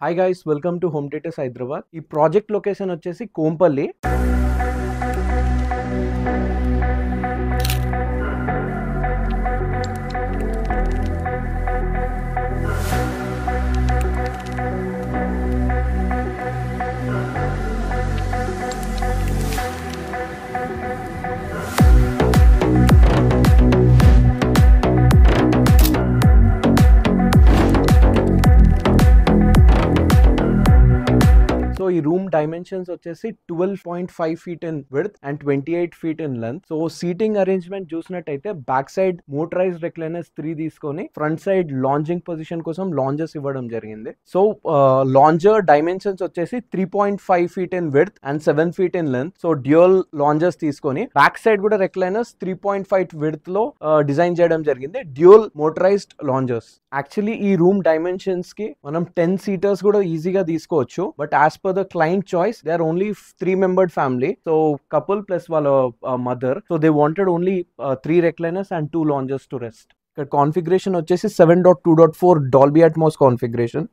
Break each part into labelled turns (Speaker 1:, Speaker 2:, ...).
Speaker 1: Hi guys, welcome to Home Theatres Hyderabad. ఈ project location వచ్చేసి Kompally. So ఈ room dimensions వచ్చేసి 12.5 feet in width and 28 feet in length. So seating arrangement చూసినట్టయితే back side motorised recliners 3 తీసుకొని front side లాంజింగ్ position కోసం lounges ఇవ్వడం జరిగింది. So lounger dimensions వచ్చేసి 3.5 feet in width and 7 feet in length. So dual loungers తీసుకొని back side కూడా recliners 3.5 width లో design చేయడం జరిగింది. Dual motorised loungers. యాక్చువల్లీ ఈ రూమ్ డైమెన్షన్స్ కి మనం 10 seaters కూడా ఈజీగా తీసుకోవచ్చు. But as per the client choice, they are only 3-membered family, so couple plus వాళ్ళ mother, so they wanted only 3 recliners and 2 lounges to rest. ఇక్కడ configuration వచ్చేసి 7.2.4 Dolby Atmos configuration.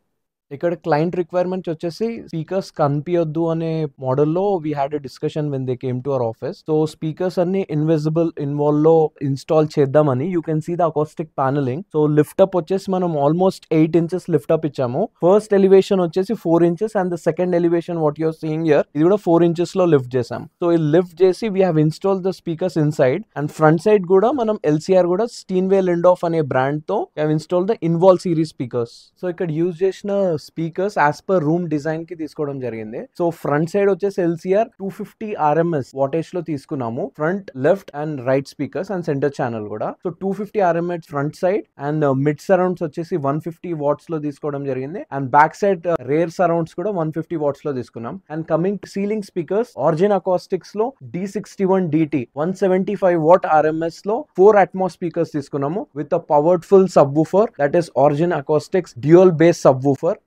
Speaker 1: ఇక్కడ client requirements వచ్చేసి speakers కనిపించొద్దు అనే మోడల్లో we had a discussion when they came to our office. So speakers అన్ని invisible involve లో install చేద్దామని you can see the acoustic panelling. So lift up వచ్చేసి మనం ఆల్మోస్ట్ 8 inches లిఫ్ట్ అప్ ఇచ్చాము. ఫస్ట్ ఎలివేషన్ వచ్చేసి 4 inches and the second elevation what you're seeing here ఇది కూడా 4 inches లో లిఫ్ట్ చేసాం. సో ఈ లిఫ్ట్ చేసి we have install the speakers inside and front side కూడా మనం ఎల్సిఆర్ కూడా స్టీన్వే లిండోఫ్ అనే బ్రాండ్ తో install the involve series speakers. So ఇక్కడ యూజ్ చేసిన speakers as per room design కి తీసుకోవడం జరిగింది. సో ఫ్రంట్ సైడ్ వచ్చేసి ఎల్సిఆర్ 250 RMS వాటేజ్ లో తీసుకున్నాము. Front left and right speakers and centre channel కూడా. So 250 RMS front side and mid surrounds వచ్చేసి 150 watts లో తీసుకోవడం జరిగింది. And back side rare surrounds కూడా 150 watts లో తీసుకున్నాం. And coming ceiling speakers origin acoustics లో D61 DT 175 watt RMS లో 4 Atmos స్పీకర్స్ తీసుకున్నాము with a powerful sub woofer that is origin acoustics dual base sub woofer.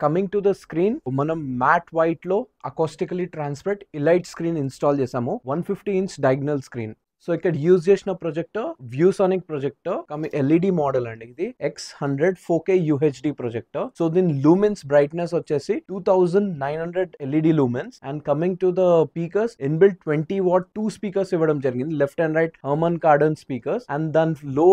Speaker 1: Coming to the screen మనం mat white లో అకాస్టికలీ transparent elite screen install చేసాము. 150 inch diagonal screen. So ఇక్కడ use చేసిన projector వ్యూసానిక్ projector LED model అండి. ఇది X100 4K UHD projector. So దీని lumens brightness వచ్చేసి 2900 LED lumens. And coming to the speakers inbuilt 20 watt 2 speakers ఇవ్వడం జరిగింది. Left and right Harman cordon speakers. And దాని లో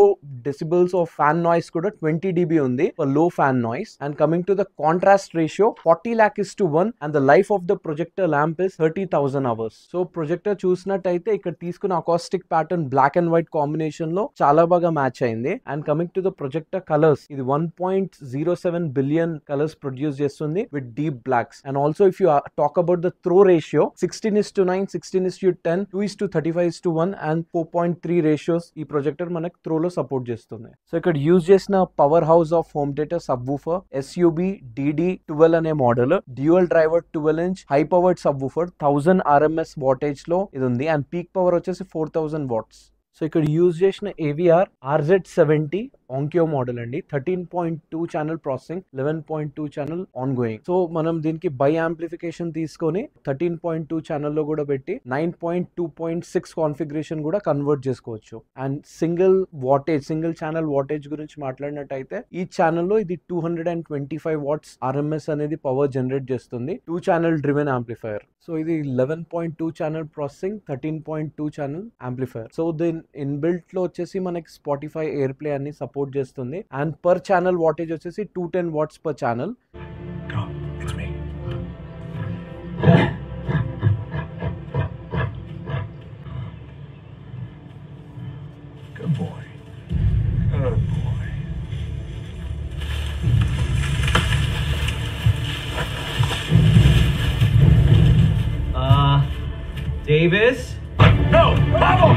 Speaker 1: డెసిబుల్స్ ఆఫ్ ఫ్యాన్ నాయిస్ కూడా 20 dB ఉంది for low fan noise. And coming to the contrast ratio 40 lakh:1 and the life of the projector lamp is 30,000 hours. So projector చూసినట్టయితే ఇక్కడ తీసుకున్న acoustic pattern black and white combination లో చాలా బాగా match అయింది. And coming to the projector colours ఇది 1.07 billion colours produce చేస్తుంది with deep blacks. And also if you talk about the throw ratio 16:9, 16:10, 2:35:1 and 4.3 ratios ఈ ప్రొజెక్టర్ మనకు throw లో support చేస్తుంది. సో ఇక్కడ యూజ్ చేసిన power house of home theatre sub woofer SUB DD12 అనే model dual driver 12 inch high powered sub woofer 1000 RMS wattage లో ఇది ఉంది. అండ్ పీక్ పవర్ వచ్చేసి 4000 watts. సో ఇక్కడ యూజ్ చేసిన AVR RZ70 ఆంకియో మోడల్ అండి. 13.2 channel processing, 11.2 channel on going. So మనం దీనికి బై యాంప్లిఫికేషన్ తీసుకొని 13.2 ఛానల్లో కూడా పెట్టి 9.2.6 కాన్ఫిగరేషన్ కూడా కన్వర్ట్ చేసుకోవచ్చు. అండ్ సింగిల్ ఛానల్ వాటేజ్ గురించి మాట్లాడినట్టయితే ఈ ఛానల్లో ఇది 225 watts RMS అనేది పవర్ జనరేట్ చేస్తుంది. 2 channel డ్రివెన్ యాంప్లిఫైర్. సో ఇది 11.2 channel processing, 13.2 channel amplifier. So దీని ఇన్బిల్ట్ లో వచ్చేసి మనకి స్పాటిఫై ఎయిర్ ప్లే అన్ని సపోర్ట్ చేస్తుంది. అండ్ పర్ ఛానల్ వాటేజ్ వచ్చేసి 210 watts per channel.
Speaker 2: Good boy. Good boy.
Speaker 3: Davis?
Speaker 2: No! Pablo!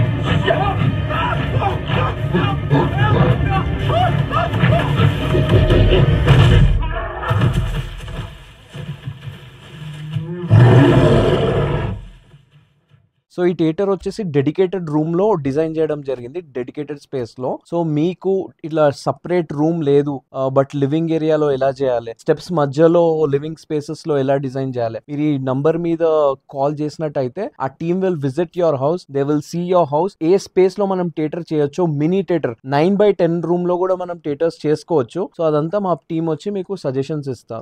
Speaker 1: So ఈ థియేటర్ వచ్చేసి డెడికేటెడ్ రూమ్ లో డిజైన్ చేయడం జరిగింది, డెడికేటెడ్ స్పేస్ లో. సో మీకు ఇట్లా సపరేట్ రూమ్ లేదు బట్ లివింగ్ ఏరియాలో ఎలా చేయాలి, స్టెప్స్ మధ్యలో లివింగ్ స్పేసెస్ లో ఎలా డిజైన్ చేయాలి, మీరు ఈ నంబర్ మీద కాల్ చేసినట్టయితే ఆ team will visit your house, they will see your house. ఏ స్పేస్ లో మనం థియేటర్ చేయొచ్చు, మినీ థియేటర్ 9x10 రూమ్ లో కూడా మనం థియేటర్స్ చేసుకోవచ్చు. సో అదంతా మా టీమ్ వచ్చి మీకు సజెషన్స్ ఇస్తారు.